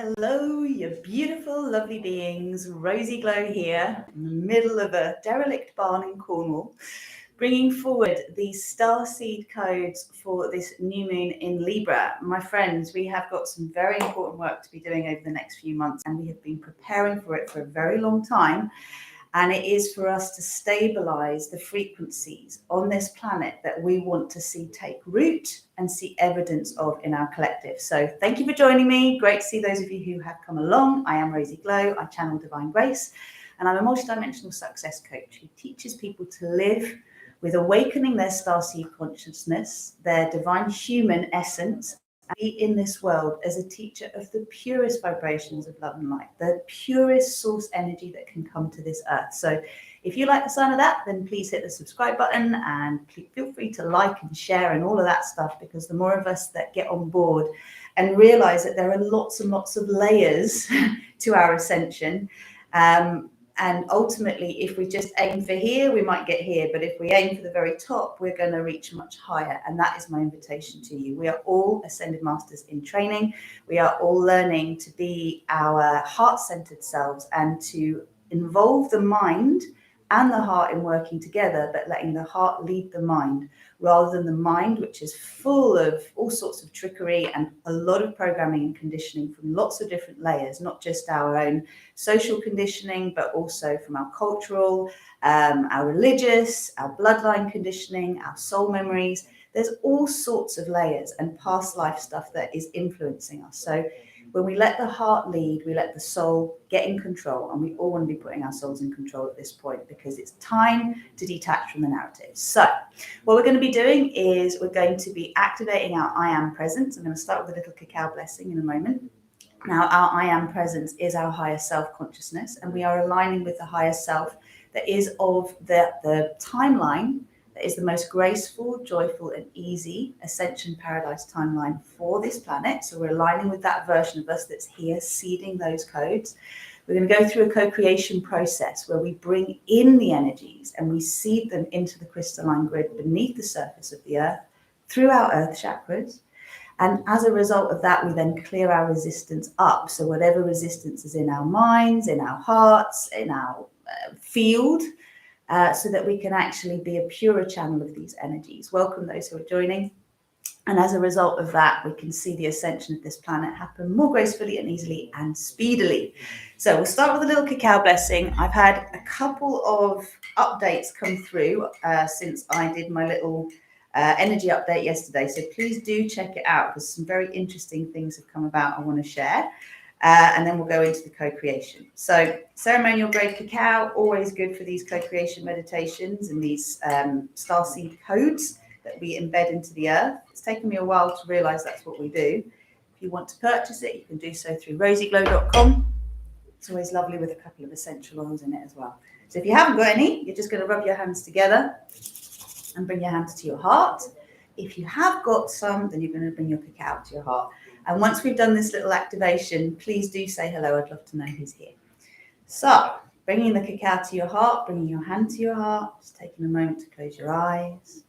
Hello, you beautiful, lovely beings. Rosie Glow here in the middle of a derelict barn in Cornwall, bringing forward the StarSeed codes for this new moon in Libra. My friends, we have got some very important work to be doing over the next few months, and we have been preparing for it for a very long time. And it is for us to stabilize the frequencies on this planet that we want to see take root and see evidence of in our collective. So thank you for joining me. Great to see those of you who have come along. I am Rosie Glow. I channel Divine Grace, and I'm a multidimensional success coach who teaches people to live with awakening their starseed consciousness, their divine human essence, and be in this world as a teacher of the purest vibrations of love and light, the purest source energy that can come to this earth. So if you like the sound of that, then please hit the subscribe button and feel free to like and share and all of that stuff, because the more of us that get on board and realize that there are lots and lots of layers to our ascension, and ultimately, if we just aim for here, we might get here. But if we aim for the very top, we're going to reach much higher. And that is my invitation to you. We are all Ascended Masters in training. We are all learning to be our heart-centered selves and to involve the mind and the heart in working together, but letting the heart lead the mind rather than the mind, which is full of all sorts of trickery and a lot of programming and conditioning from lots of different layers, not just our own social conditioning, but also from our cultural, our religious, our bloodline conditioning, our soul memories. There's all sorts of layers and past life stuff that is influencing us. So when we let the heart lead, we let the soul get in control, and we all want to be putting our souls in control at this point, because it's time to detach from the narrative. So what we're going to be doing is we're going to be activating our I am presence. I'm going to start with a little cacao blessing in a moment. Now, our I am presence is our higher self consciousness, and we are aligning with the higher self that is of the timeline that is the most graceful, joyful, and easy ascension paradise timeline for this planet. So we're aligning with that version of us that's here, seeding those codes. We're going to go through a co-creation process where we bring in the energies and we seed them into the crystalline grid beneath the surface of the earth through our earth chakras. And as a result of that, we then clear our resistance up. So whatever resistance is in our minds, in our hearts, in our field, so that we can actually be a purer channel of these energies. Welcome those who are joining. And as a result of that, we can see the ascension of this planet happen more gracefully and easily and speedily. So we'll start with a little cacao blessing. I've had a couple of updates come through since I did my little energy update yesterday. So please do check it out, because some very interesting things have come about I want to share. And then we'll go into the co-creation. So ceremonial grade cacao, always good for these co-creation meditations and these starseed codes that we embed into the earth. It's taken me a while to realize that's what we do. If you want to purchase it, you can do so through rosieglow.com. It's always lovely with a couple of essential oils in it as well. So if you haven't got any, you're just going to rub your hands together and bring your hands to your heart. If you have got some, then you're going to bring your cacao to your heart. And once we've done this little activation, please do say hello. I'd love to know who's here. So bringing the cacao to your heart, bringing your hand to your heart, just taking a moment to close your eyes.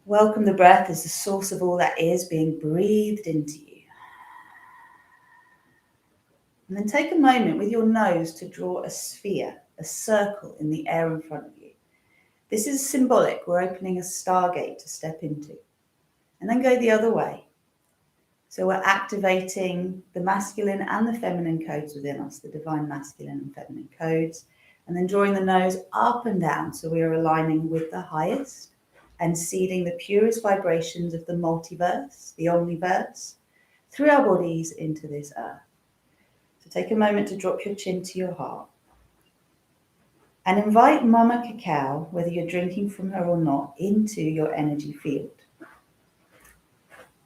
Welcome the breath as the source of all that is being breathed into you. And then take a moment with your nose to draw a sphere, a circle in the air in front of you. This is symbolic. We're opening a stargate to step into. And then go the other way. So we're activating the masculine and the feminine codes within us, the divine masculine and feminine codes, and then drawing the nose up and down. So we are aligning with the highest and seeding the purest vibrations of the multiverse, the omniverse, through our bodies into this earth. So take a moment to drop your chin to your heart and invite Mama Cacao, whether you're drinking from her or not, into your energy field.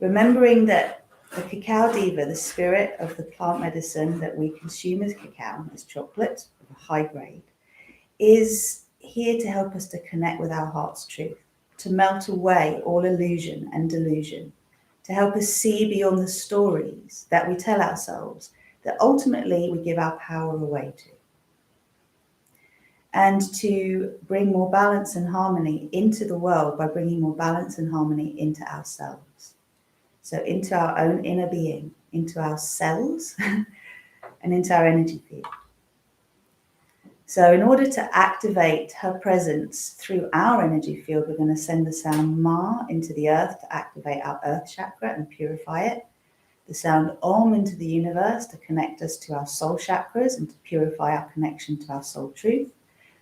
Remembering that the cacao diva, the spirit of the plant medicine that we consume as cacao, as chocolate of a high grade, is here to help us to connect with our heart's truth, to melt away all illusion and delusion, to help us see beyond the stories that we tell ourselves that ultimately we give our power away to, and to bring more balance and harmony into the world by bringing more balance and harmony into ourselves. So into our own inner being, into our cells, and into our energy field. So in order to activate her presence through our energy field, we're going to send the sound Ma into the earth to activate our earth chakra and purify it. The sound Om into the universe to connect us to our soul chakras and to purify our connection to our soul truth.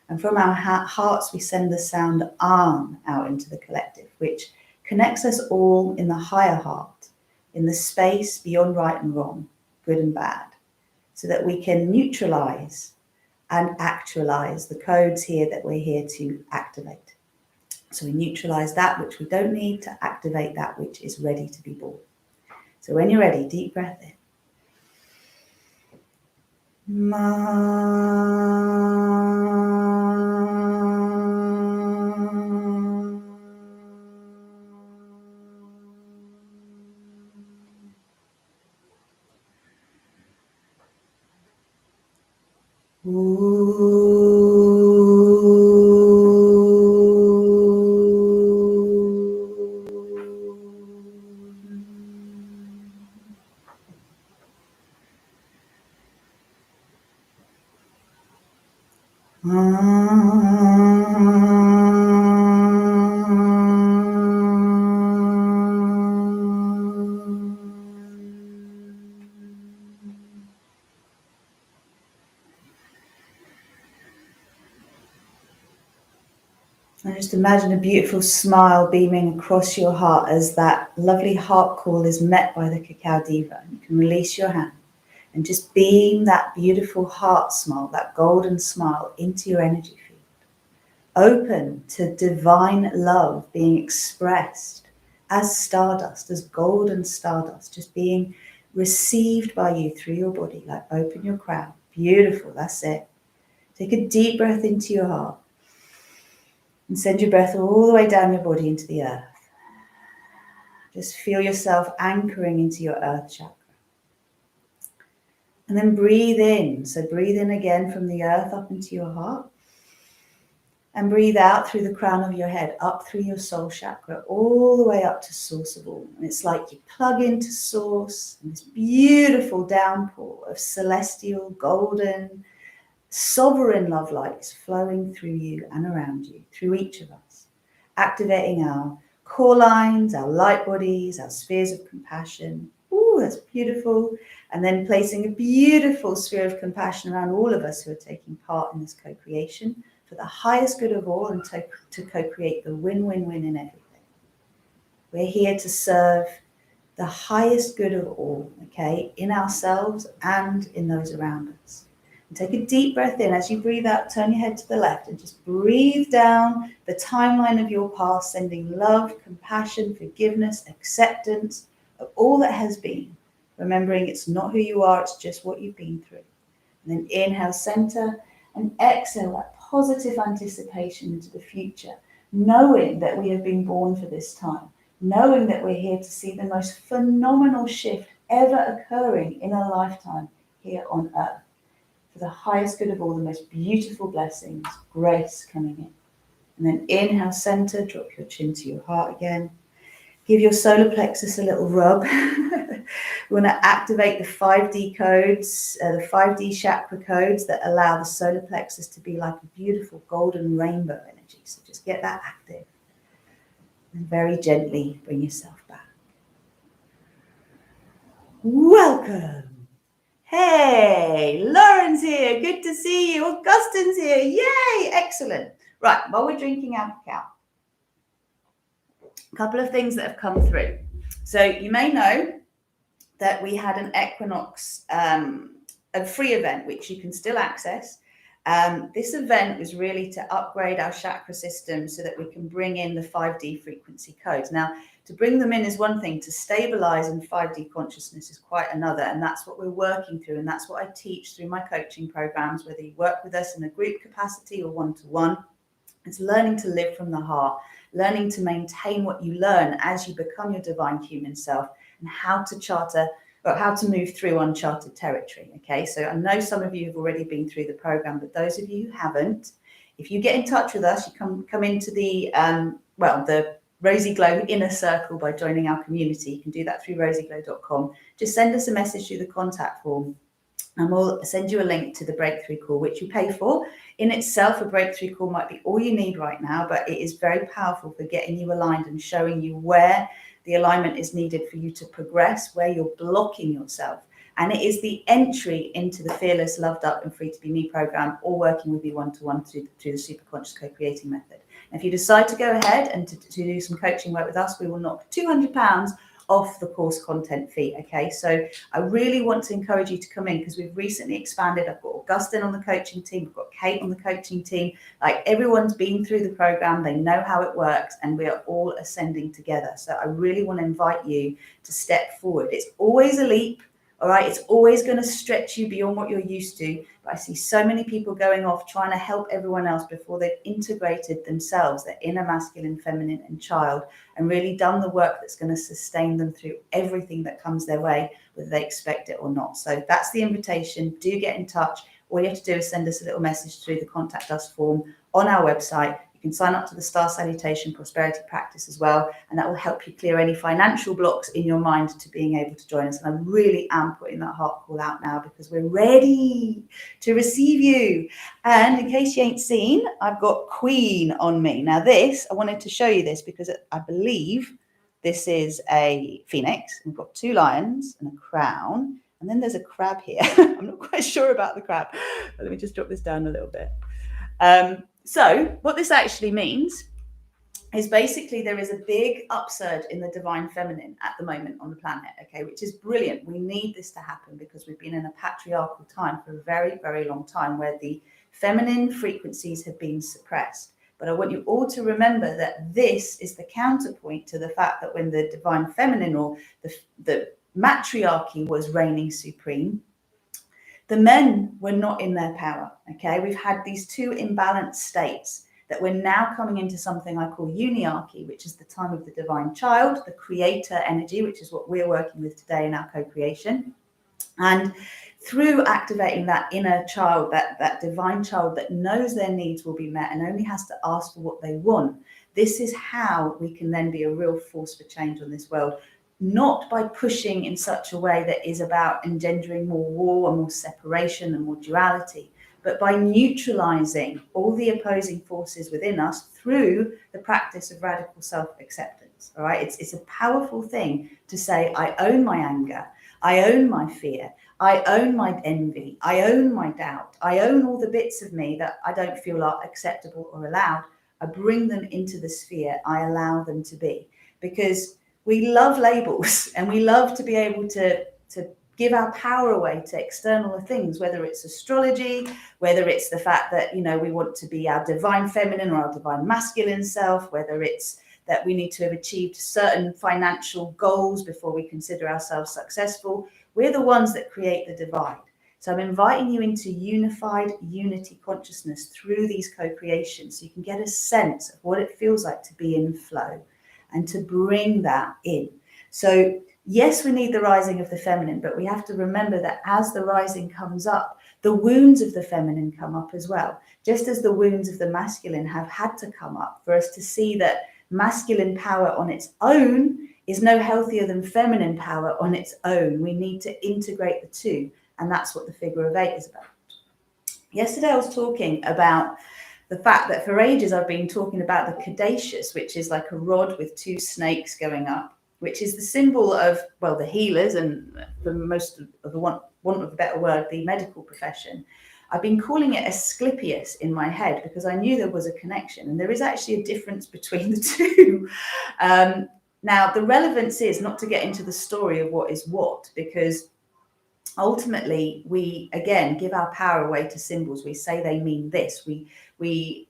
And from our hearts, we send the sound An out into the collective, which connects us all in the higher heart, in the space beyond right and wrong, good and bad, so that we can neutralize and actualize the codes here that we're here to activate. So we neutralize that which we don't need to activate that which is ready to be born. So when you're ready, deep breath in. And just imagine a beautiful smile beaming across your heart as that lovely heart call is met by the Cacao Diva. You can release your hand and just beam that beautiful heart smile, that golden smile, into your energy field. Open to divine love being expressed as stardust, as golden stardust, just being received by you through your body. Like open your crown. Beautiful, that's it. Take a deep breath into your heart. And send your breath all the way down your body into the earth. Just feel yourself anchoring into your earth chakra. And then breathe in. So breathe in again from the earth up into your heart. And breathe out through the crown of your head, up through your soul chakra, all the way up to source of all. And it's like you plug into source, and this beautiful downpour of celestial, golden, sovereign love lights flowing through you and around you, through each of us, activating our core lines, our light bodies, our spheres of compassion. Ooh, that's beautiful. And then placing a beautiful sphere of compassion around all of us who are taking part in this co-creation for the highest good of all and to co-create the win-win-win in everything. We're here to serve the highest good of all, okay, in ourselves and in those around us. Take a deep breath in. As you breathe out, turn your head to the left and just breathe down the timeline of your past, sending love, compassion, forgiveness, acceptance of all that has been. Remembering it's not who you are, it's just what you've been through. And then inhale, center, and exhale that positive anticipation into the future, knowing that we have been born for this time, knowing that we're here to see the most phenomenal shift ever occurring in a lifetime here on earth. For the highest good of all, the most beautiful blessings, grace coming in. And then inhale, center, drop your chin to your heart again. Give your solar plexus a little rub. We want to activate the 5D codes, the 5D chakra codes that allow the solar plexus to be like a beautiful golden rainbow energy. So just get that active. And very gently bring yourself back. Welcome. Hey, Lauren's here. Good to see you. Augustine's here. Yay, excellent. Right, while we're drinking our cacao, a couple of things that have come through. So you may know that we had an Equinox, a free event, which you can still access. This event was really to upgrade our chakra system so that we can bring in the 5D frequency codes. Now, to bring them in is one thing, to stabilize in 5D consciousness is quite another, and that's what we're working through, and that's what I teach through my coaching programs, whether you work with us in a group capacity or one-to-one. It's learning to live from the heart, learning to maintain what you learn as you become your divine human self, and how to move through uncharted territory. Okay, so I know some of you have already been through the program, but those of you who haven't, if you get in touch with us, you come into the Rosy Glow Inner Circle by joining our community. You can do that through rosyglow.com. Just send us a message through the contact form, and we'll send you a link to the breakthrough call, which you pay for. In itself, a breakthrough call might be all you need right now, but it is very powerful for getting you aligned and showing you where the alignment is needed for you to progress, where you're blocking yourself. And it is the entry into the Fearless, Loved Up and Free to Be Me program, or working with you one-to-one through the Super Conscious Co-Creating method. And if you decide to go ahead and to do some coaching work with us, we will knock £200 off the course content fee. Okay, so I really want to encourage you to come in, because we've recently expanded. I've got Augustine on the coaching team, we've got Kate on the coaching team. Like, everyone's been through the program, they know how it works, and we are all ascending together. So I really want to invite you to step forward. It's always a leap. All right, it's always going to stretch you beyond what you're used to. But I see so many people going off trying to help everyone else before they've integrated themselves, their inner masculine, feminine, and child, and really done the work that's going to sustain them through everything that comes their way, whether they expect it or not. So that's the invitation. Do get in touch. All you have to do is send us a little message through the Contact Us form on our website. You can sign up to the Star Salutation Prosperity Practice as well, and that will help you clear any financial blocks in your mind to being able to join us. And I really am putting that heart call out now, because we're ready to receive you. And in case you ain't seen, I've got Queen on me. Now this, I wanted to show you this because I believe this is a phoenix. We've got 2 lions and a crown, and then there's a crab here. I'm not quite sure about the crab. Let me just drop this down a little bit. So what this actually means is basically there is a big upsurge in the divine feminine at the moment on the planet, okay, which is brilliant. We need this to happen because we've been in a patriarchal time for a very, very long time where the feminine frequencies have been suppressed. But I want you all to remember that this is the counterpoint to the fact that when the divine feminine, or the matriarchy, was reigning supreme, the men were not in their power, okay? We've had these 2 imbalanced states that we're now coming into something I call uniarchy, which is the time of the divine child, the creator energy, which is what we're working with today in our co-creation. And through activating that inner child, that divine child that knows their needs will be met and only has to ask for what they want, this is how we can then be a real force for change on this world. Not by pushing in such a way that is about engendering more war and more separation and more duality, but by neutralizing all the opposing forces within us through the practice of radical self-acceptance. All right, it's a powerful thing to say, I own my anger, I own my fear, I own my envy, I own my doubt, I own all the bits of me that I don't feel are acceptable or allowed. I bring them into the sphere, I allow them to be, because we love labels and we love to be able to give our power away to external things, whether it's astrology, whether it's the fact that, you know, we want to be our divine feminine or our divine masculine self, whether it's that we need to have achieved certain financial goals before we consider ourselves successful. We're the ones that create the divide. So I'm inviting you into unified unity consciousness through these co-creations, so you can get a sense of what it feels like to be in flow and to bring that in. So yes, we need the rising of the feminine, but we have to remember that as the rising comes up, the wounds of the feminine come up as well, just as the wounds of the masculine have had to come up for us to see that masculine power on its own is no healthier than feminine power on its own. We need to integrate the 2, and that's what the figure of 8 is about. Yesterday I was talking about the fact that for ages I've been talking about the caduceus, which is like a rod with 2 snakes going up, which is the symbol of, well, the healers and for most of the want of a better word, the medical profession. I've been calling it Asclepius in my head because I knew there was a connection, and there is actually a difference between the 2. Now, the relevance is not to get into the story of what is what, because ultimately we, again, give our power away to symbols. We say they mean this. We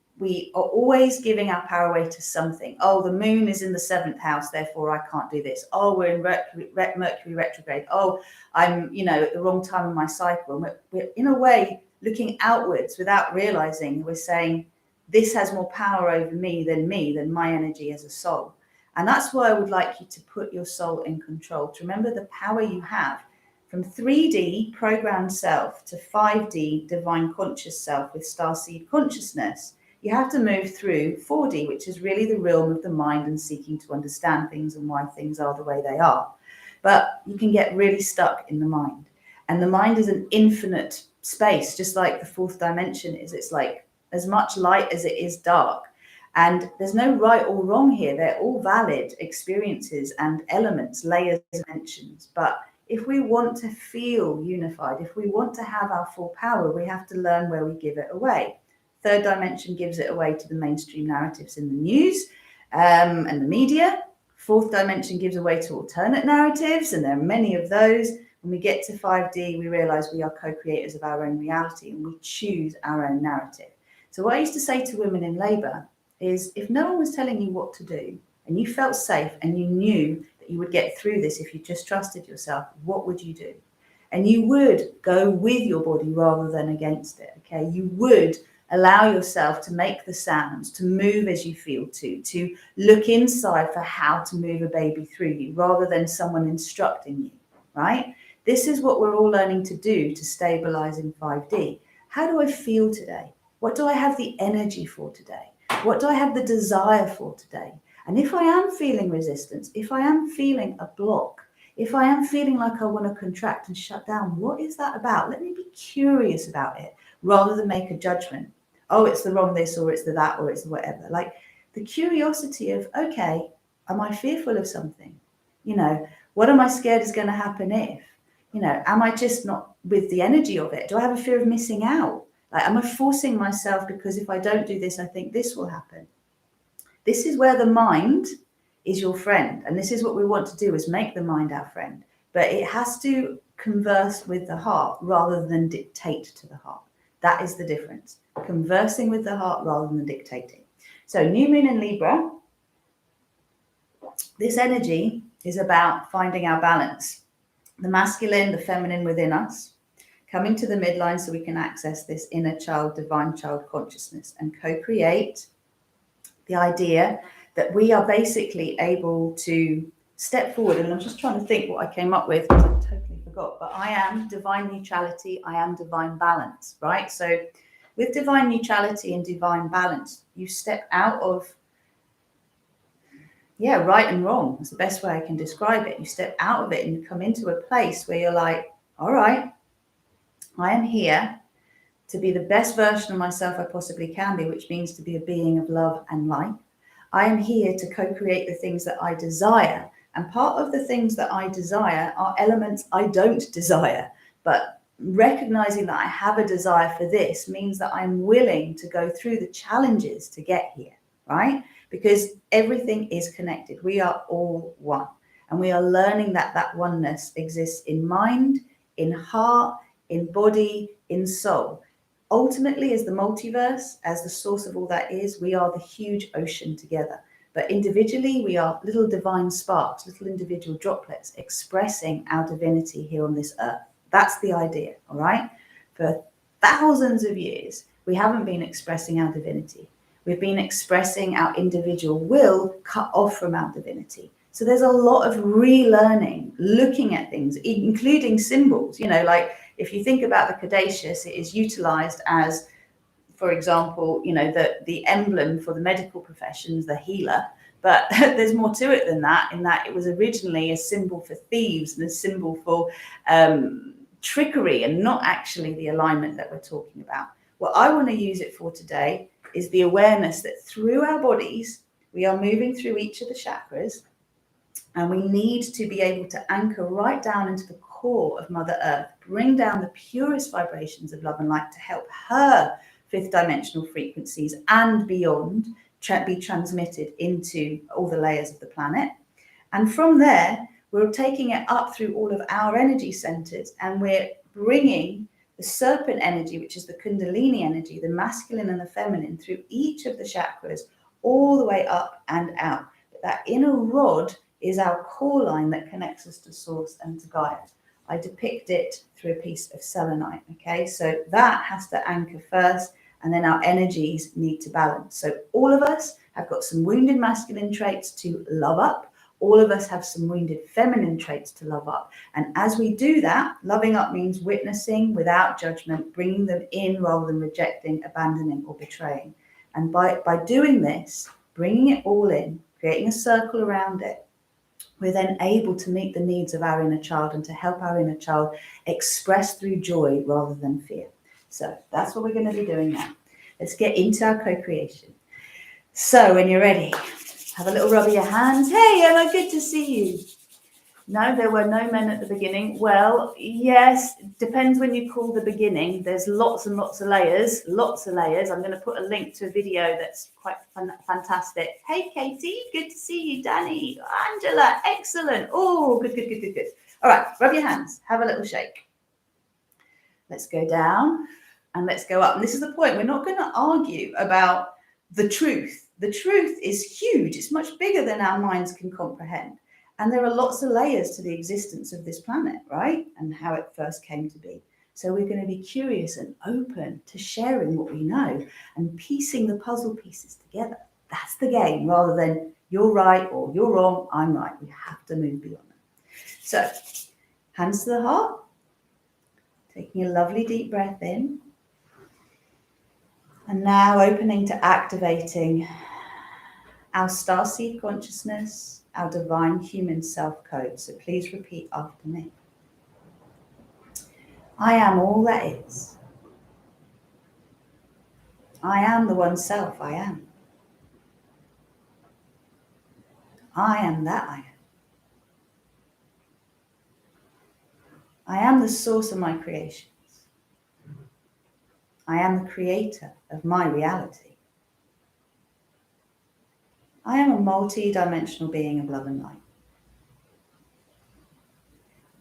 are always giving our power away to something. Oh, the moon is in the 7th house, therefore I can't do this. Oh, we're in Mercury retrograde. Oh, I'm, at the wrong time in my cycle. And we're in a way looking outwards without realizing we're saying this has more power over me than my energy as a soul. And that's why I would like you to put your soul in control, to remember the power you have from 3D programmed self to 5D divine conscious self with StarSeed consciousness. you have to move through 4D, which is really the realm of the mind and seeking to understand things and why things are the way they are. But you can get really stuck in the mind. And the mind is an infinite space, just like the fourth dimension is. It's like as much light as it is dark. And there's no right or wrong here. They're all valid experiences and elements, layers, dimensions. But if we want to feel unified, if we want to have our full power, we have to learn where we give it away. Third dimension gives it away to the mainstream narratives in the news and the media. Fourth dimension gives away to alternate narratives, and there are many of those. When we get to 5D, we realize we are co-creators of our own reality and we choose our own narrative. So what I used to say to women in labor is, if no one was telling you what to do and you felt safe and you knew that you would get through this if you just trusted yourself, what would you do? And you would go with your body rather than against it, okay? You would allow yourself to make the sounds, to move as you feel to look inside for how to move a baby through you rather than someone instructing you, right? This is what we're all learning to do to stabilize in 5D. How do I feel today? What do I have the energy for today? What do I have the desire for today? And if I am feeling resistance, if I am feeling a block, if I am feeling like I want to contract and shut down, what is that about? Let me be curious about it rather than make a judgment. Oh, it's the wrong this, or it's the that, or it's the whatever. Like the curiosity of, okay, am I fearful of something? You know, what am I scared is going to happen if? You know, am I just not with the energy of it? Do I have a fear of missing out? Like, am I forcing myself because if I don't do this, I think this will happen? This is where the mind is your friend. And this is what we want to do, is make the mind our friend. But it has to converse with the heart rather than dictate to the heart. That is the difference. Conversing with the heart rather than dictating. So new moon in Libra, this energy is about finding our balance. The masculine, the feminine within us, coming to the midline so we can access this inner child, divine child consciousness and co-create the idea that we are basically able to step forward. And I'm just trying to think what I came up with, because I totally forgot, but I am divine neutrality, I am divine balance, right? So with divine neutrality and divine balance, you step out of, right and wrong. That's the best way I can describe it. You step out of it and you come into a place where you're like, all right, I am here to be the best version of myself I possibly can be, which means to be a being of love and light. I am here to co-create the things that I desire. And part of the things that I desire are elements I don't desire. But recognizing that I have a desire for this means that I'm willing to go through the challenges to get here, right? Because everything is connected. We are all one. And we are learning that that oneness exists in mind, in heart, in body, in soul. Ultimately, as the multiverse, as the source of all that is, we are the huge ocean together. But individually, we are little divine sparks, little individual droplets expressing our divinity here on this earth. That's the idea, all right? For thousands of years, we haven't been expressing our divinity. We've been expressing our individual will cut off from our divinity. So there's a lot of relearning, looking at things, including symbols. You know, like if you think about the caduceus, it is utilized as, for example, you know, the emblem for the medical professions, the healer. But there's more to it than that, in that it was originally a symbol for thieves and a symbol for trickery, and not actually the alignment that we're talking about. What I want to use it for today is the awareness that through our bodies, we are moving through each of the chakras, and we need to be able to anchor right down into the core of Mother Earth, bring down the purest vibrations of love and light to help her fifth dimensional frequencies and beyond be transmitted into all the layers of the planet. And from there, we're taking it up through all of our energy centers, and we're bringing the serpent energy, which is the Kundalini energy, the masculine and the feminine, through each of the chakras, all the way up and out. But that inner rod is our core line that connects us to source and to Gaia. I depict it through a piece of selenite, okay? So that has to anchor first, and then our energies need to balance. So all of us have got some wounded masculine traits to love up. All of us have some wounded feminine traits to love up. And as we do that, loving up means witnessing without judgment, bringing them in rather than rejecting, abandoning, or betraying. And by doing this, bringing it all in, creating a circle around it, we're then able to meet the needs of our inner child and to help our inner child express through joy rather than fear. So that's what we're going to be doing now. Let's get into our co-creation. So when you're ready, have a little rub of your hands. Hey, Emma, good to see you. No, there were no men at the beginning. Well, yes, depends when you call the beginning. There's lots and lots of layers, lots of layers. I'm going to put a link to a video that's quite fantastic. Hey, Katie, good to see you. Danny, Angela, excellent. Oh, good, good, good, good, good. All right, rub your hands. Have a little shake. Let's go down and let's go up. And this is the point. We're not going to argue about the truth. The truth is huge. It's much bigger than our minds can comprehend. And there are lots of layers to the existence of this planet, right? And how it first came to be. So we're going to be curious and open to sharing what we know and piecing the puzzle pieces together. That's the game, rather than you're right or you're wrong, I'm right. We have to move beyond them. So, hands to the heart. Taking a lovely deep breath in. And now opening to activating our StarSeed consciousness, our divine human self code. So please repeat after me. I am all that is. I am the one self I am. I am that I am. I am the source of my creations. I am the creator of my reality. I am a multi-dimensional being of love and light.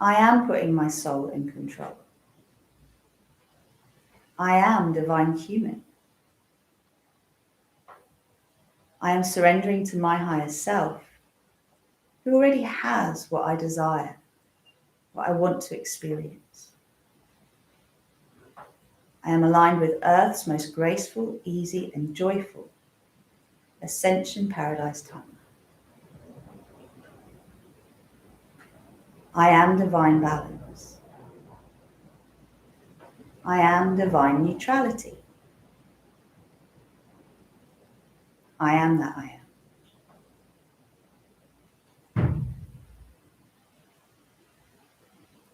I am putting my soul in control. I am divine human. I am surrendering to my higher self, who already has what I desire, what I want to experience. I am aligned with Earth's most graceful, easy, and joyful Ascension Paradise Timeline. I am divine balance. I am divine neutrality. I am that I am.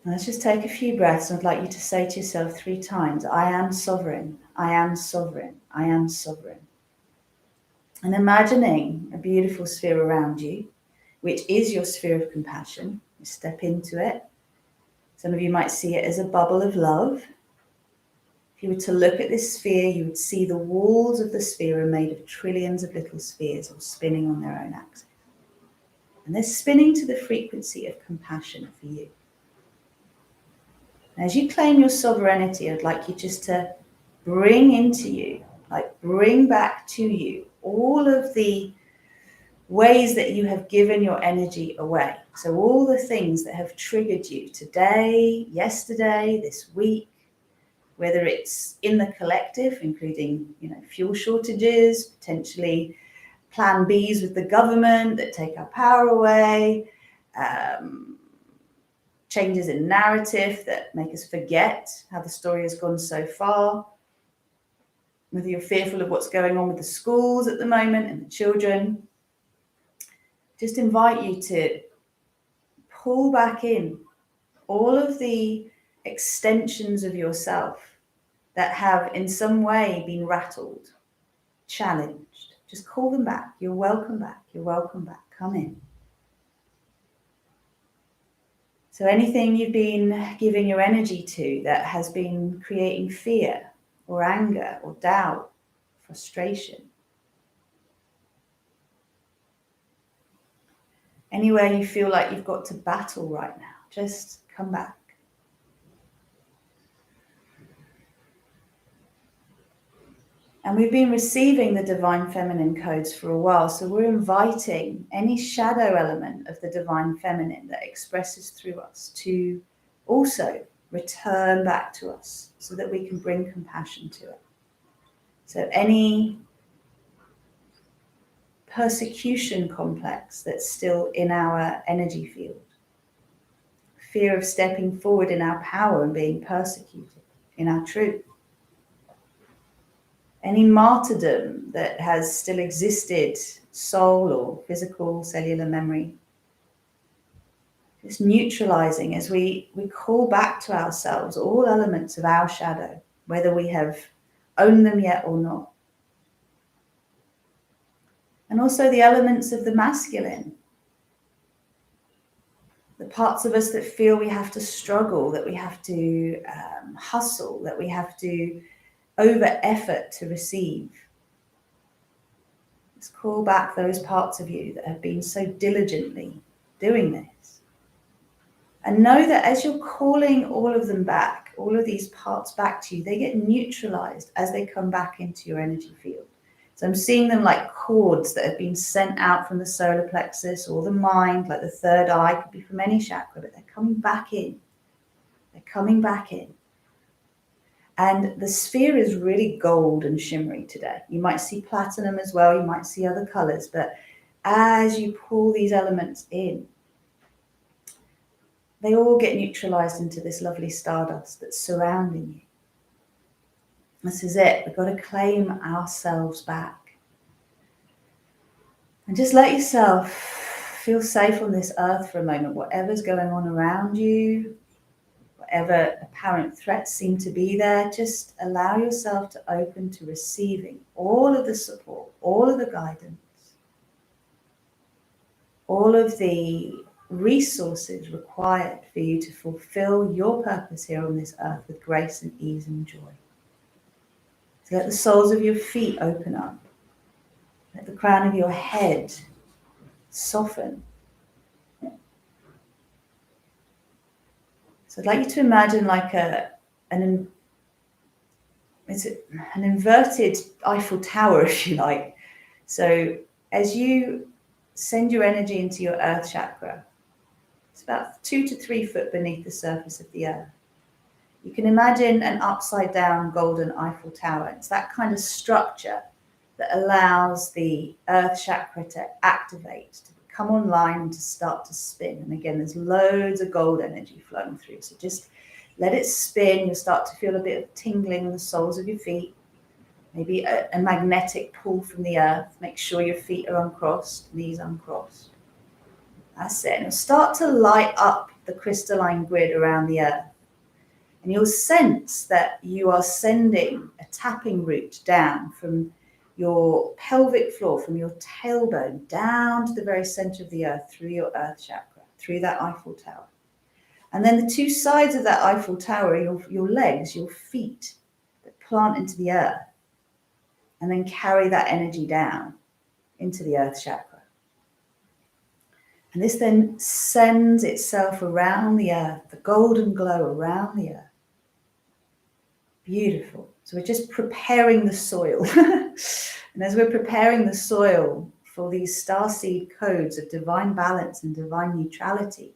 Let's just take a few breaths. I'd like you to say to yourself 3 times, I am sovereign, I am sovereign, I am sovereign. And imagining a beautiful sphere around you, which is your sphere of compassion. You step into it. Some of you might see it as a bubble of love. If you were to look at this sphere, you would see the walls of the sphere are made of trillions of little spheres, all spinning on their own axis. And they're spinning to the frequency of compassion for you. And as you claim your sovereignty, I'd like you just to bring into you, like bring back to you, all of the ways that you have given your energy away. So all the things that have triggered you today, yesterday, this week, whether it's in the collective, including, fuel shortages, potentially plan Bs with the government that take our power away, changes in narrative that make us forget how the story has gone so far, whether you're fearful of what's going on with the schools at the moment and the children. Just invite you to pull back in all of the extensions of yourself that have in some way been rattled, challenged. Just call them back. You're welcome back. You're welcome back. Come in. So anything you've been giving your energy to that has been creating fear or anger or doubt, frustration, anywhere you feel like you've got to battle right now, just come back. And we've been receiving the divine feminine codes for a while, so we're inviting any shadow element of the divine feminine that expresses through us to also return back to us so that we can bring compassion to it. So any persecution complex that's still in our energy field, fear of stepping forward in our power and being persecuted in our truth, any martyrdom that has still existed, soul or physical, cellular memory. Just neutralizing as we call back to ourselves all elements of our shadow, whether we have owned them yet or not. And also the elements of the masculine. The parts of us that feel we have to struggle, that we have to hustle, that we have to over effort to receive. Let's call back those parts of you that have been so diligently doing this. And know that as you're calling all of them back, all of these parts back to you, they get neutralized as they come back into your energy field. So I'm seeing them like cords that have been sent out from the solar plexus or the mind, like the third eye, could be from any chakra, but they're coming back in. They're coming back in. And the sphere is really gold and shimmery today. You might see platinum as well, you might see other colors, but as you pull these elements in, they all get neutralized into this lovely stardust that's surrounding you. This is it. We've got to claim ourselves back. And just let yourself feel safe on this earth for a moment. Whatever's going on around you, whatever apparent threats seem to be there, just allow yourself to open to receiving all of the support, all of the guidance, all of the resources required for you to fulfill your purpose here on this earth with grace and ease and joy. So let the soles of your feet open up. Let the crown of your head soften. So I'd like you to imagine like an inverted Eiffel Tower, if you like. So as you send your energy into your earth chakra, it's about 2 to 3 foot beneath the surface of the earth. You can imagine an upside down golden Eiffel Tower. It's that kind of structure that allows the earth chakra to activate, to come online and to start to spin. And again, there's loads of gold energy flowing through. So just let it spin. You'll start to feel a bit of tingling in the soles of your feet. Maybe a magnetic pull from the earth. Make sure your feet are uncrossed, knees uncrossed. That's it. And it'll start to light up the crystalline grid around the earth. And you'll sense that you are sending a tapping route down from your pelvic floor, from your tailbone, down to the very center of the earth, through your earth chakra, through that Eiffel Tower. And then the 2 sides of that Eiffel Tower, your legs, your feet, that plant into the earth, and then carry that energy down into the earth chakra. And this then sends itself around the earth, the golden glow around the earth. Beautiful. So we're just preparing the soil. And as we're preparing the soil for these starseed codes of divine balance and divine neutrality,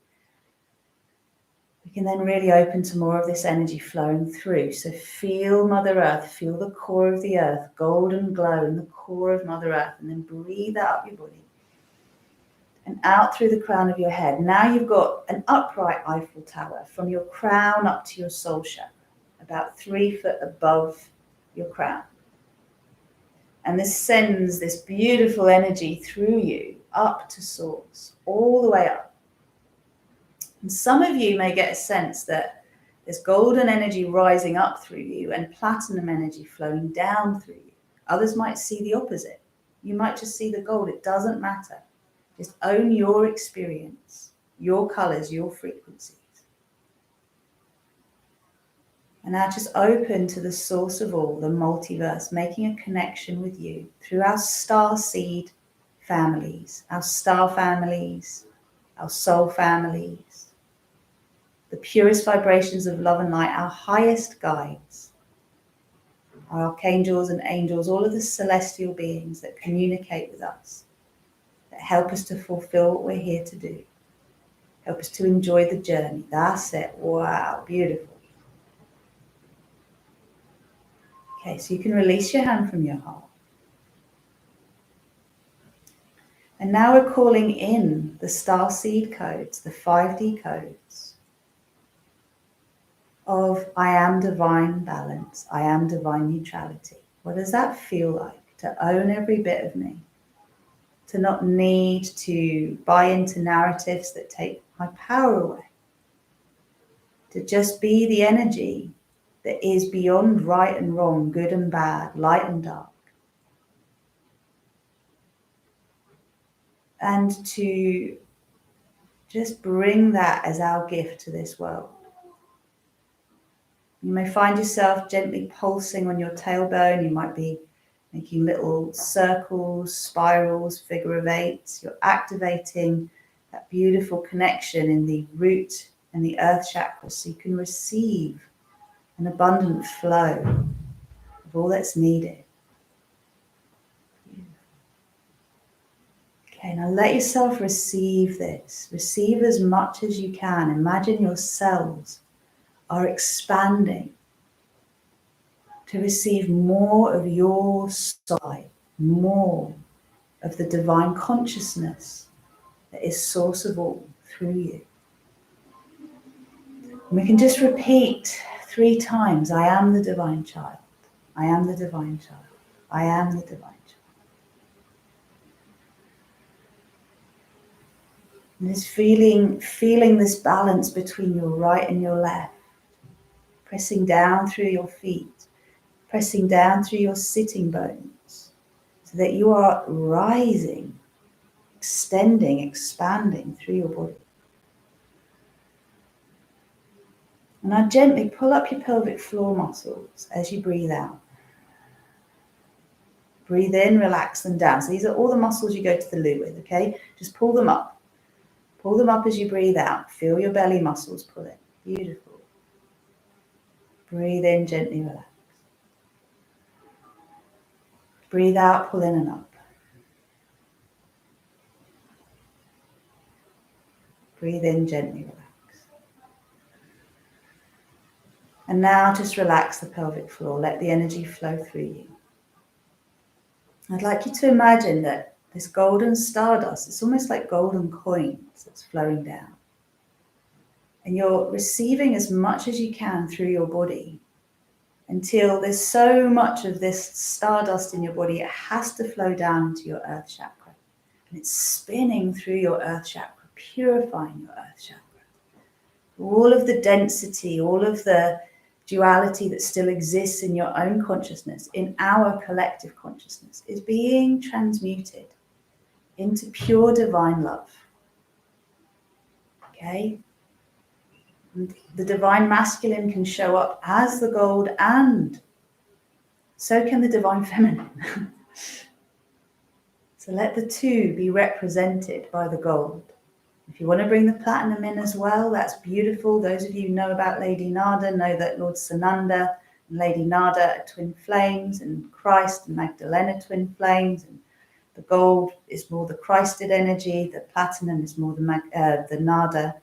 we can then really open to more of this energy flowing through. So feel Mother Earth, feel the core of the earth, golden glow in the core of Mother Earth, and then breathe out your body and out through the crown of your head. Now you've got an upright Eiffel Tower from your crown up to your soul chakra, about 3 foot above your crown. And this sends this beautiful energy through you up to source, all the way up. And some of you may get a sense that there's golden energy rising up through you and platinum energy flowing down through you. Others might see the opposite. You might just see the gold. It doesn't matter. Just own your experience, your colors, your frequencies. And now just open to the source of all, the multiverse, making a connection with you through our StarSeed families, our star families, our soul families, the purest vibrations of love and light, our highest guides, our archangels and angels, all of the celestial beings that communicate with us, that help us to fulfill what we're here to do, help us to enjoy the journey. That's it. Wow, beautiful. Okay, so you can release your hand from your heart. And now we're calling in the StarSeed codes, the 5D codes of I am divine balance, I am divine neutrality. What does that feel like to own every bit of me? To not need to buy into narratives that take my power away. To just be the energy that is beyond right and wrong, good and bad, light and dark. And to just bring that as our gift to this world. You may find yourself gently pulsing on your tailbone. You might be making little circles, spirals, figure of eights. You're activating that beautiful connection in the root and the earth chakras so you can receive an abundant flow of all that's needed. Okay, now let yourself receive this. Receive as much as you can. Imagine your cells are expanding to receive more of your soul, more of the divine consciousness that is source of all through you. And we can just repeat 3 times, I am the divine child. I am the divine child. I am the divine child. And just feeling this balance between your right and your left, pressing down through your feet, pressing down through your sitting bones, so that you are rising, extending, expanding through your body. And now gently pull up your pelvic floor muscles as you breathe out. Breathe in, relax them down. So these are all the muscles you go to the loo with, okay? Just pull them up. Pull them up as you breathe out. Feel your belly muscles pull in. Beautiful. Breathe in, gently relax. Breathe out, pull in and up. Breathe in, gently relax. And now just relax the pelvic floor. Let the energy flow through you. I'd like you to imagine that this golden stardust, it's almost like golden coins that's flowing down. And you're receiving as much as you can through your body until there's so much of this stardust in your body, it has to flow down into your earth chakra. And it's spinning through your earth chakra, purifying your earth chakra. All of the density, all of the duality that still exists in your own consciousness, in our collective consciousness, is being transmuted into pure divine love. Okay? And the divine masculine can show up as the gold, and so can the divine feminine. So let the two be represented by the gold. If you want to bring the platinum in as well, that's beautiful. Those of you who know about Lady Nada know that Lord Sananda and Lady Nada are twin flames, and Christ and Magdalena twin flames. And the gold is more the Christed energy. The platinum is more the Nada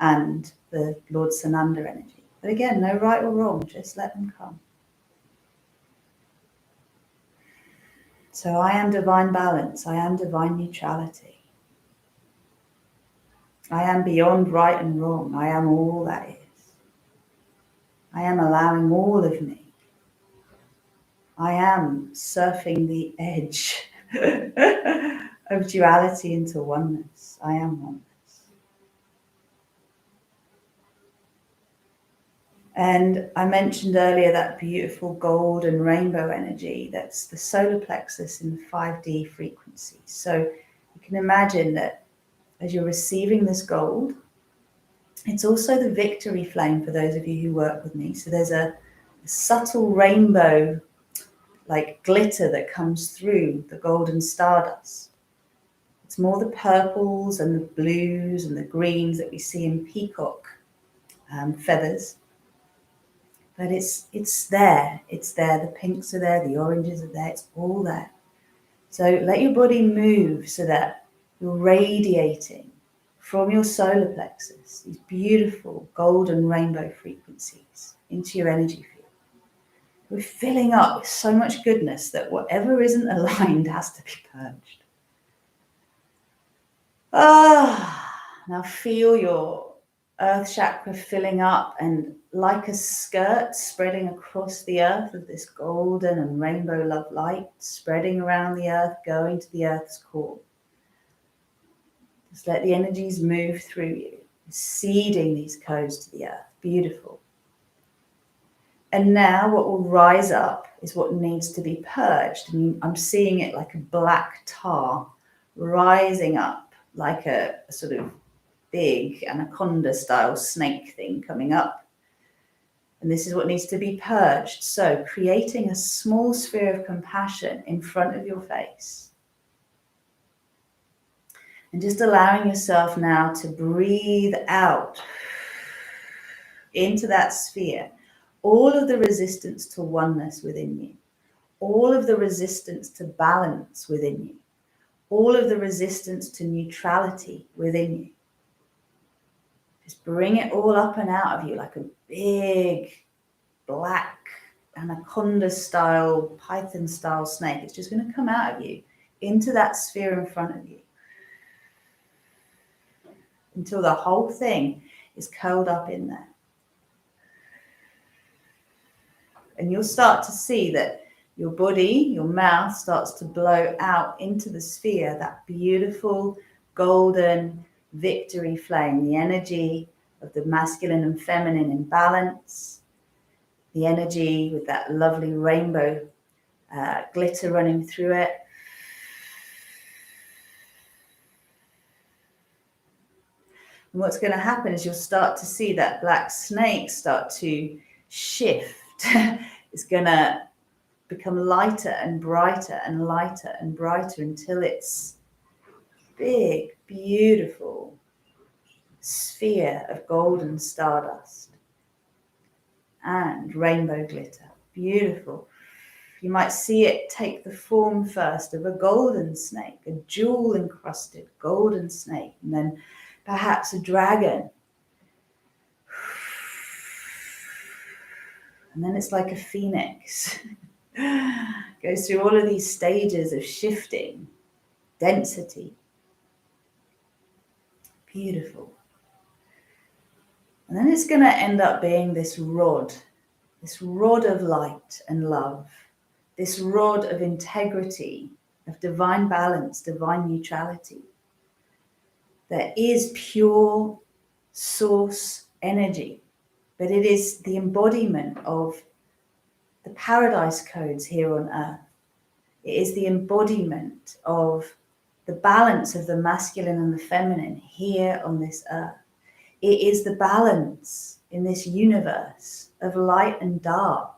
and the Lord Sananda energy. But again, no right or wrong, just let them come. So I am divine balance. I am divine neutrality. I am beyond right and wrong. I am all that is. I am allowing all of me. I am surfing the edge of duality into oneness. I am oneness. And I mentioned earlier that beautiful gold and rainbow energy. That's the solar plexus in the 5D frequency. So you can imagine that as you're receiving this gold, it's also the victory flame for those of you who work with me. So there's a subtle rainbow like glitter that comes through the golden stardust. It's more the purples and the blues and the greens that we see in peacock feathers. But it's there. It's there. The pinks are there. The oranges are there. It's all there. So let your body move so that you're radiating from your solar plexus these beautiful golden rainbow frequencies into your energy field. We're filling up with so much goodness that whatever isn't aligned has to be purged. Now feel your Earth chakra filling up and like a skirt spreading across the earth of this golden and rainbow love light, spreading around the earth, going to the earth's core. Just let the energies move through you, seeding these codes to the earth. Beautiful. And now what will rise up is what needs to be purged. And I'm seeing it like a black tar rising up, like a sort of big anaconda style snake thing coming up. And this is what needs to be purged. So creating a small sphere of compassion in front of your face. And just allowing yourself now to breathe out into that sphere all of the resistance to oneness within you, all of the resistance to balance within you, all of the resistance to neutrality within you. Just bring it all up and out of you like a big black anaconda style, python style snake. It's just going to come out of you into that sphere in front of you until the whole thing is curled up in there. And you'll start to see that your body, your mouth starts to blow out into the sphere, that beautiful golden victory flame, the energy of the masculine and feminine in balance, the energy with that lovely rainbow glitter running through it. And what's going to happen is you'll start to see that black snake start to shift. It's going to become lighter and brighter and lighter and brighter until it's big, beautiful sphere of golden stardust and rainbow glitter. Beautiful. You might see it take the form first of a golden snake, a jewel encrusted golden snake, and then perhaps a dragon. And then it's like a phoenix. Goes through all of these stages of shifting, density. Beautiful. And then it's going to end up being this rod of light and love, this rod of integrity, of divine balance, divine neutrality. There is pure source energy, but it is the embodiment of the paradise codes here on earth. It is the embodiment of the balance of the masculine and the feminine here on this earth. It is the balance in this universe of light and dark.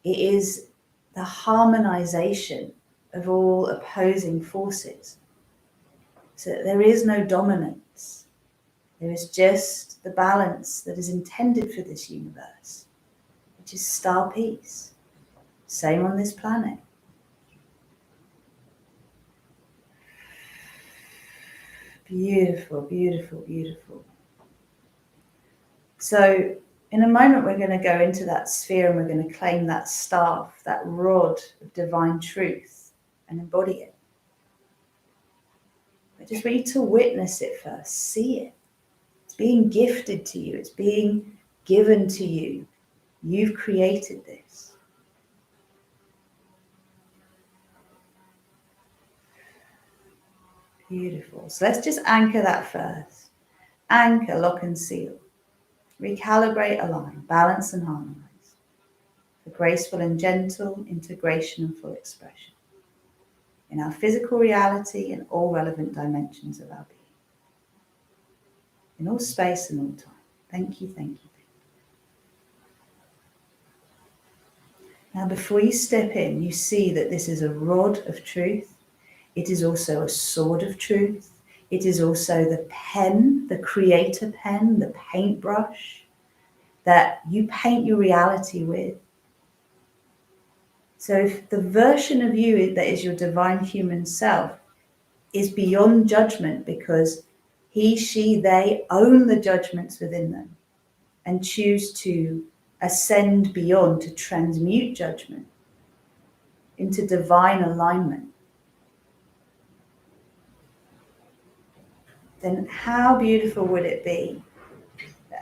It is the harmonization of all opposing forces. So there is no dominance. There is just the balance that is intended for this universe, which is star peace. Same on this planet. Beautiful, beautiful, beautiful. So in a moment, we're going to go into that sphere and we're going to claim that staff, that rod of divine truth and embody it. I just want you to witness it first, see it. It's being gifted to you. It's being given to you. You've created this. Beautiful. So let's just anchor that first. Anchor, lock and seal. Recalibrate, align, balance and harmonize. For graceful and gentle integration and full expression in our physical reality and all relevant dimensions of our being. In all space and all time. Thank you, thank you. Now, before you step in, you see that this is a rod of truth. It is also a sword of truth. It is also the pen, the creator pen, the paintbrush that you paint your reality with. So if the version of you that is your divine human self is beyond judgment because he, she, they own the judgments within them and choose to ascend beyond, to transmute judgment into divine alignment, then how beautiful would it be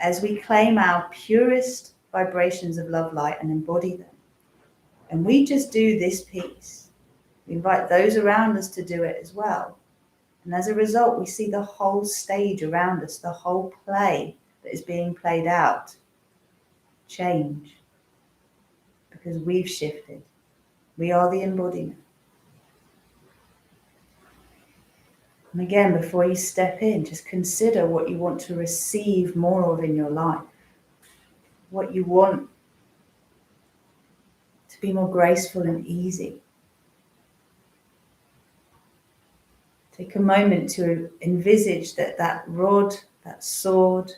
as we claim our purest vibrations of love light and embody them, and we just do this piece, we invite those around us to do it as well. And as a result, we see the whole stage around us, the whole play that is being played out, change. Because we've shifted. We are the embodiment. And again, before you step in, just consider what you want to receive more of in your life. What you want to be more graceful and easy. Take a moment to envisage that rod, that sword,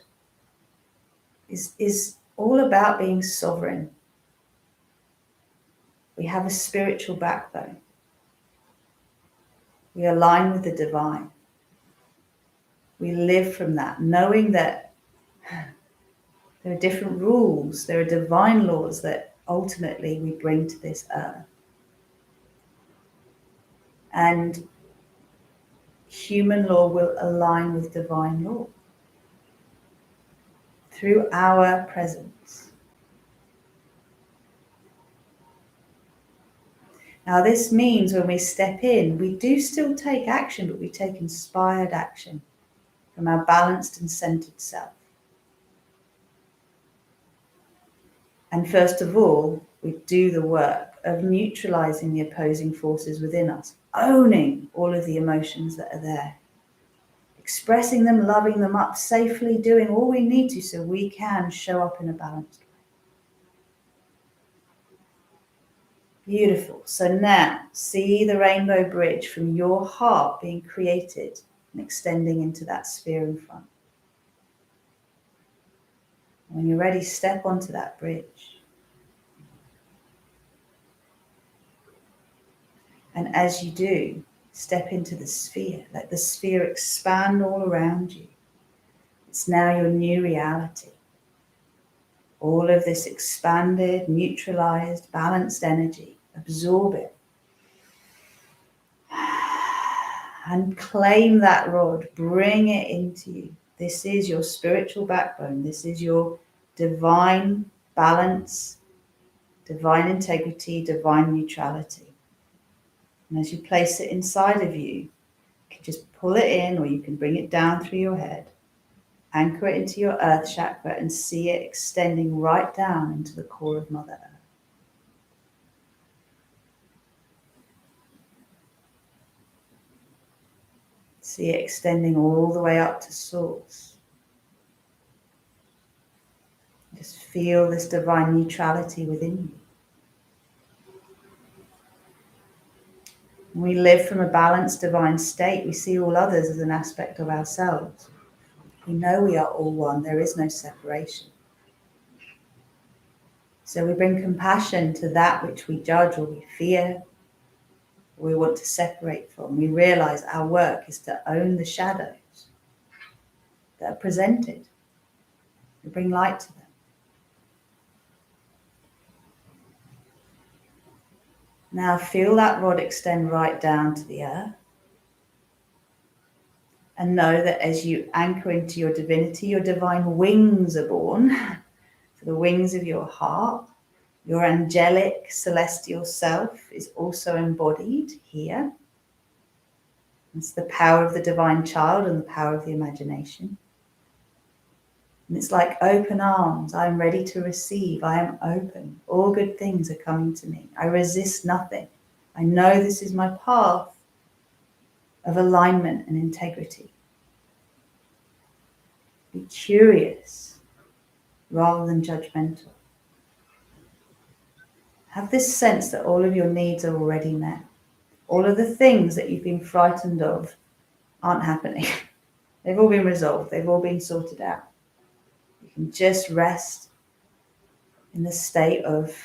is all about being sovereign. We have a spiritual backbone. We align with the divine. We live from that, knowing that there are different rules, there are divine laws that ultimately we bring to this earth. And human law will align with divine law through our presence. Now this means when we step in, we do still take action, but we take inspired action from our balanced and centered self. And first of all, we do the work of neutralizing the opposing forces within us, owning all of the emotions that are there, expressing them, loving them up, safely doing all we need to so we can show up in a balanced way. Beautiful. So now see the rainbow bridge from your heart being created and extending into that sphere in front. When you're ready, step onto that bridge. And as you do, step into the sphere. Let the sphere expand all around you. It's now your new reality. All of this expanded, neutralized, balanced energy. Absorb it. And claim that rod. Bring it into you. This is your spiritual backbone. This is your divine balance, divine integrity, divine neutrality. And as you place it inside of you, you can just pull it in or you can bring it down through your head. Anchor it into your earth chakra and see it extending right down into the core of Mother Earth. See it extending all the way up to source. Just feel this divine neutrality within you. When we live from a balanced divine state, we see all others as an aspect of ourselves. We know we are all one. There is no separation. So we bring compassion to that which we judge or we fear, or we want to separate from. We realize our work is to own the shadows that are presented. We bring light to them. Now feel that rod extend right down to the earth. And know that as you anchor into your divinity, your divine wings are born. So the wings of your heart, your angelic celestial self is also embodied here. It's the power of the divine child and the power of the imagination. And it's like open arms. I am ready to receive. I am open. All good things are coming to me. I resist nothing. I know this is my path of alignment and integrity. Be curious rather than judgmental. Have this sense that all of your needs are already met. All of the things that you've been frightened of aren't happening. They've all been resolved. They've all been sorted out. You can just rest in the state of,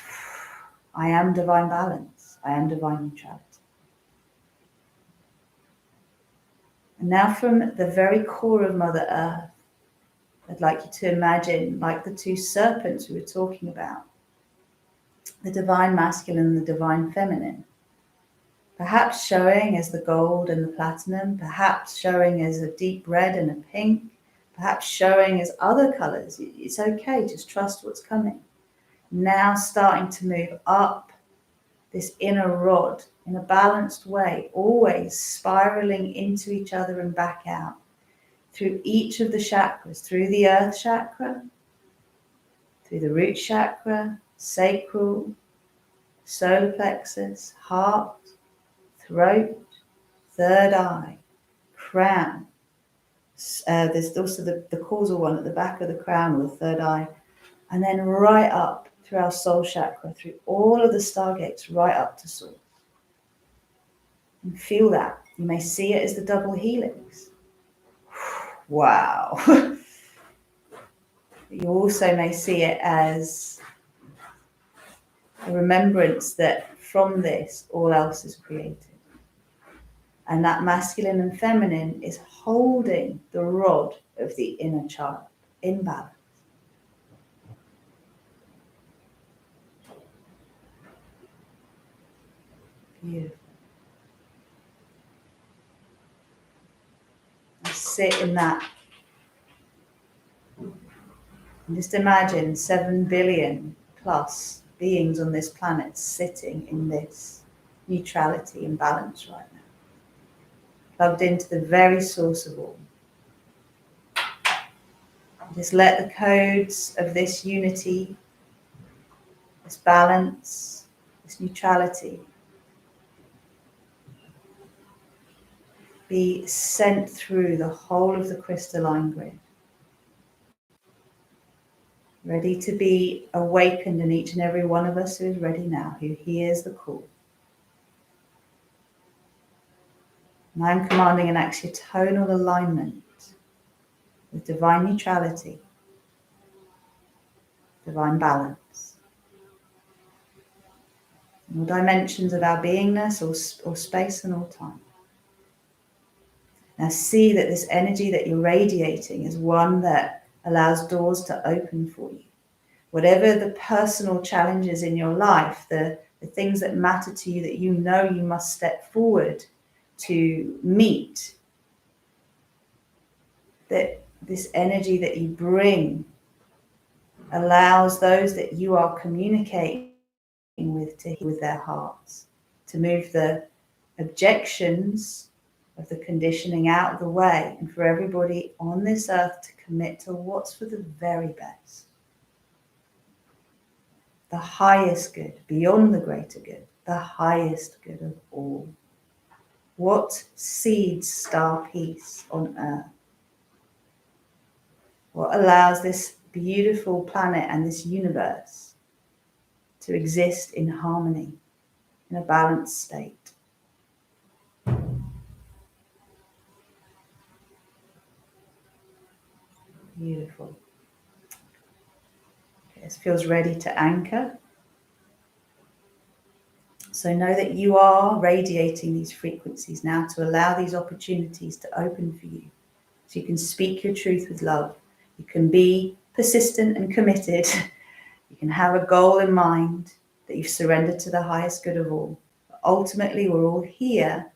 I am divine balance. I am divine neutrality. And now from the very core of Mother Earth, I'd like you to imagine, like the two serpents we were talking about, the divine masculine and the divine feminine, perhaps showing as the gold and the platinum, perhaps showing as a deep red and a pink, perhaps showing as other colours. It's okay, just trust what's coming. Now starting to move up this inner rod in a balanced way, always spiraling into each other and back out through each of the chakras, through the earth chakra, through the root chakra, sacral, solar plexus, heart, throat, third eye, crown. There's also the causal one at the back of the crown or the third eye, and then right up through our soul chakra, through all of the stargates, right up to source. And feel that. You may see it as the double helix. Wow. You also may see it as a remembrance that from this, all else is created. And that masculine and feminine is holding the rod of the inner child in balance. Beautiful. And sit in that. And just imagine 7 billion plus beings on this planet sitting in this neutrality and balance right now. Plugged into the very source of all. Just let the codes of this unity, this balance, this neutrality be sent through the whole of the crystalline grid. Ready to be awakened in each and every one of us who is ready now, who hears the call. And I'm commanding an axiatonal alignment with divine neutrality, divine balance. In all dimensions of our beingness or space and all time. Now see that this energy that you're radiating is one that allows doors to open for you. Whatever the personal challenges in your life, the things that matter to you that you know you must step forward to meet, that this energy that you bring allows those that you are communicating with to hear with their hearts, to move the objections of the conditioning out of the way, and for everybody on this earth to commit to what's for the very best. The highest good, beyond the greater good, the highest good of all. What seeds star peace on earth? What allows this beautiful planet and this universe to exist in harmony, in a balanced state? Beautiful. Okay, this feels ready to anchor. So know that you are radiating these frequencies now to allow these opportunities to open for you. So you can speak your truth with love. You can be persistent and committed. You can have a goal in mind that you've surrendered to the highest good of all. But ultimately, we're all here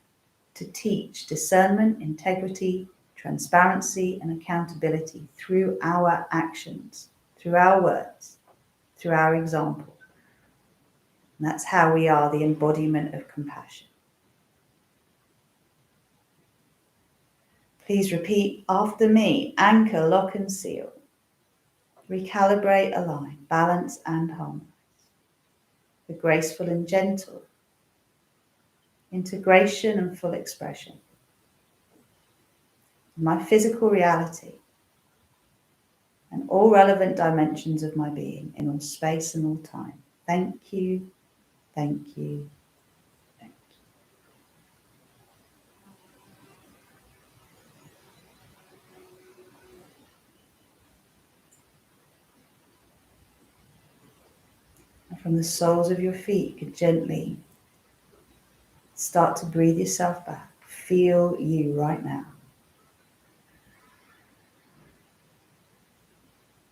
to teach discernment, integrity, transparency, and accountability through our actions, through our words, through our example. And that's how we are the embodiment of compassion. Please repeat after me. Anchor, lock and seal. Recalibrate, align, balance and harmonize. The graceful and gentle. Integration and full expression. My physical reality. And all relevant dimensions of my being in all space and all time. Thank you, thank you, thank you. And from the soles of your feet, you can gently start to breathe yourself back. Feel you right now.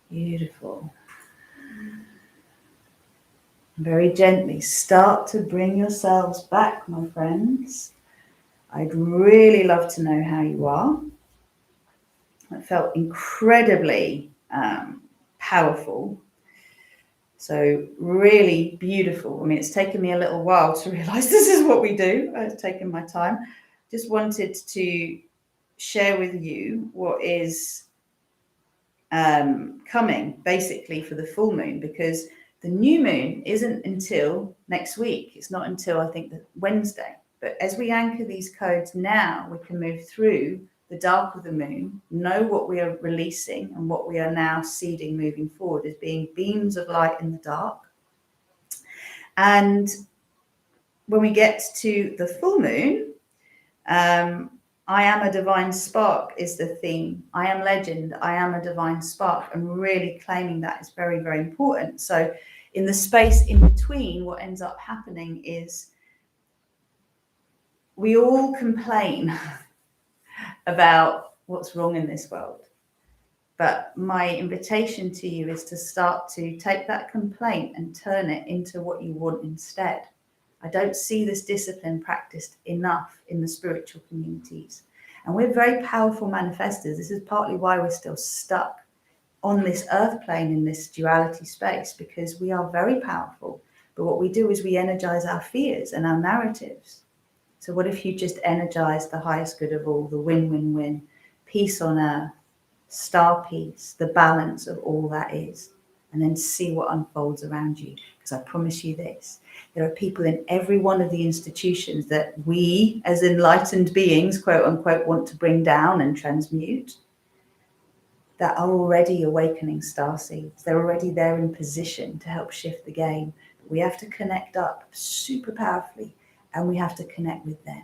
Beautiful. Very gently start to bring yourselves back, my friends. I'd really love to know how you are. It felt incredibly powerful. So really beautiful. I mean, it's taken me a little while to realize this is what we do. It's taken my time. Just wanted to share with you what is coming basically for the full moon, because the new moon isn't until next week. It's not until, I think, the Wednesday. But as we anchor these codes now, we can move through the dark of the moon, know what we are releasing and what we are now seeding moving forward as being beams of light in the dark. And when we get to the full moon, I am a divine spark is the theme. I am legend. I am a divine spark. And really claiming that is very, very important. So in the space in between, what ends up happening is we all complain about what's wrong in this world. But my invitation to you is to start to take that complaint and turn it into what you want instead. I don't see this discipline practiced enough in the spiritual communities. And we're very powerful manifestors. This is partly why we're still stuck on this earth plane in this duality space, because we are very powerful. But what we do is we energize our fears and our narratives. So what if you just energize the highest good of all, the win-win-win, peace on earth, star peace, the balance of all that is, and then see what unfolds around you. Because I promise you this, there are people in every one of the institutions that we as enlightened beings, quote unquote, want to bring down and transmute, that are already awakening star seeds. They're already there in position to help shift the game. But we have to connect up super powerfully, and we have to connect with them.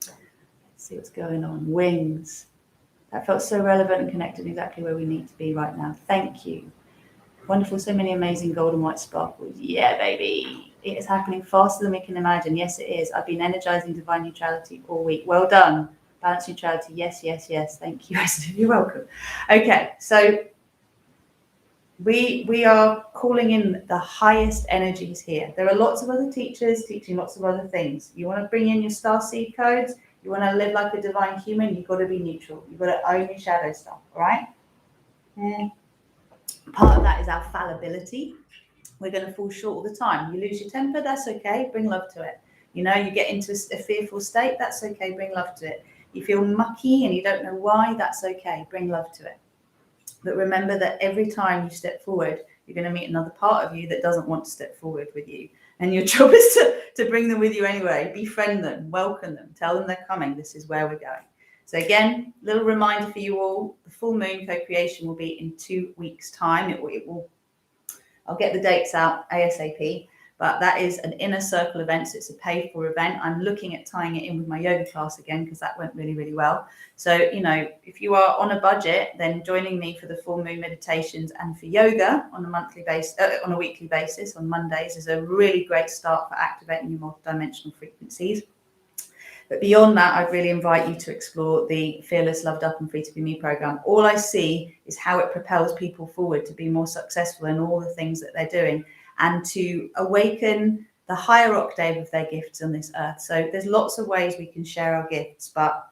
Let's see what's going on. Wings. That felt so relevant and connected exactly where we need to be right now. Thank you. Wonderful, so many amazing gold and white sparkles. Yeah, baby. It is happening faster than we can imagine. Yes, it is. I've been energizing divine neutrality all week. Well done. Balance neutrality. Yes, yes, yes. Thank you. You're welcome. Okay, so we are calling in the highest energies here. There are lots of other teachers teaching lots of other things. You want to bring in your StarSeed codes. You want to live like a divine human. You've got to be neutral. You've got to own your shadow stuff. All right? Yeah. Part of that is our fallibility. We're going to fall short all the time. You lose your temper, that's okay. Bring love to it. You know, you get into a fearful state, that's okay. Bring love to it. You feel mucky and you don't know why, that's okay. Bring love to it. But remember that every time you step forward, you're going to meet another part of you that doesn't want to step forward with you. And your job is to bring them with you anyway. Befriend them, welcome them, tell them they're coming. This is where we're going. So again, little reminder for you all, the full moon co-creation will be in 2 weeks' time. It will. I'll get the dates out ASAP, but that is an inner circle event. So it's a paid for event. I'm looking at tying it in with my yoga class again, because that went really, really well. So, you know, if you are on a budget, then joining me for the full moon meditations and for yoga on a monthly basis, on a weekly basis on Mondays is a really great start for activating your multidimensional frequencies. But beyond that, I'd really invite you to explore the Fearless, Loved Up and Free to Be Me program. All I see is how it propels people forward to be more successful in all the things that they're doing and to awaken the higher octave of their gifts on this earth. So there's lots of ways we can share our gifts, but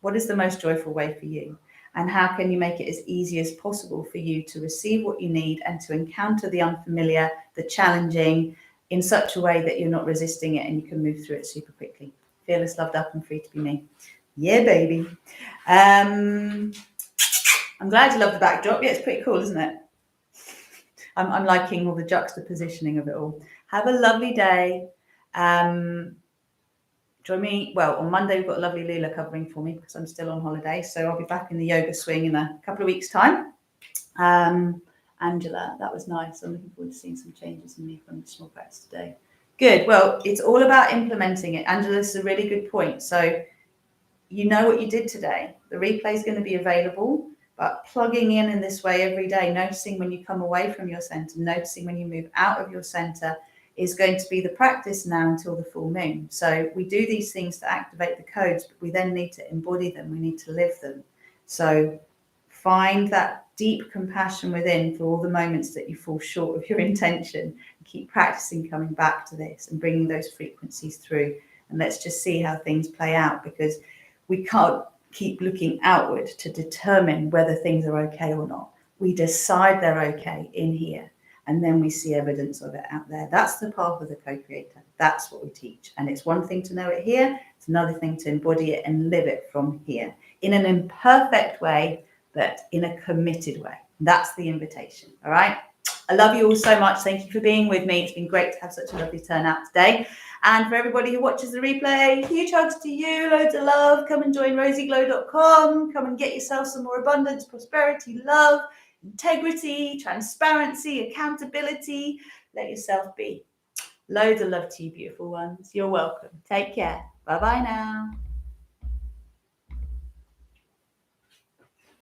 what is the most joyful way for you? And how can you make it as easy as possible for you to receive what you need and to encounter the unfamiliar, the challenging, in such a way that you're not resisting it and you can move through it super quickly? Fearless, Loved Up and Free to Be Me. Yeah, baby. I'm glad you love the backdrop. Yeah, it's pretty cool, isn't it? I'm liking all the juxtapositioning of it all. Have a lovely day. Join me. Well, on Monday, we've got lovely Lula covering for me because I'm still on holiday. So I'll be back in the yoga swing in a couple of weeks' time. Angela, that was nice. I'm looking forward to seeing some changes in me from the small practice today. Good. Well, it's all about implementing it. Angela, this is a really good point. So you know what you did today. The replay is going to be available, but plugging in this way every day, noticing when you come away from your center, noticing when you move out of your center is going to be the practice now until the full moon. So we do these things to activate the codes, but we then need to embody them. We need to live them. So find that deep compassion within for all the moments that you fall short of your intention, and keep practicing coming back to this and bringing those frequencies through. And let's just see how things play out, because we can't keep looking outward to determine whether things are okay or not. We decide they're okay in here, and then we see evidence of it out there. That's the path of the co-creator. That's what we teach. And it's one thing to know it here. It's another thing to embody it and live it from here in an imperfect way, but in a committed way. That's the invitation. All right. I love you all so much. Thank you for being with me. It's been great to have such a lovely turnout today. And for everybody who watches the replay, huge hugs to you, loads of love. Come and join rosieglow.com. Come and get yourself some more abundance, prosperity, love, integrity, transparency, accountability. Let yourself be. Loads of love to you, beautiful ones. You're welcome. Take care. Bye-bye now.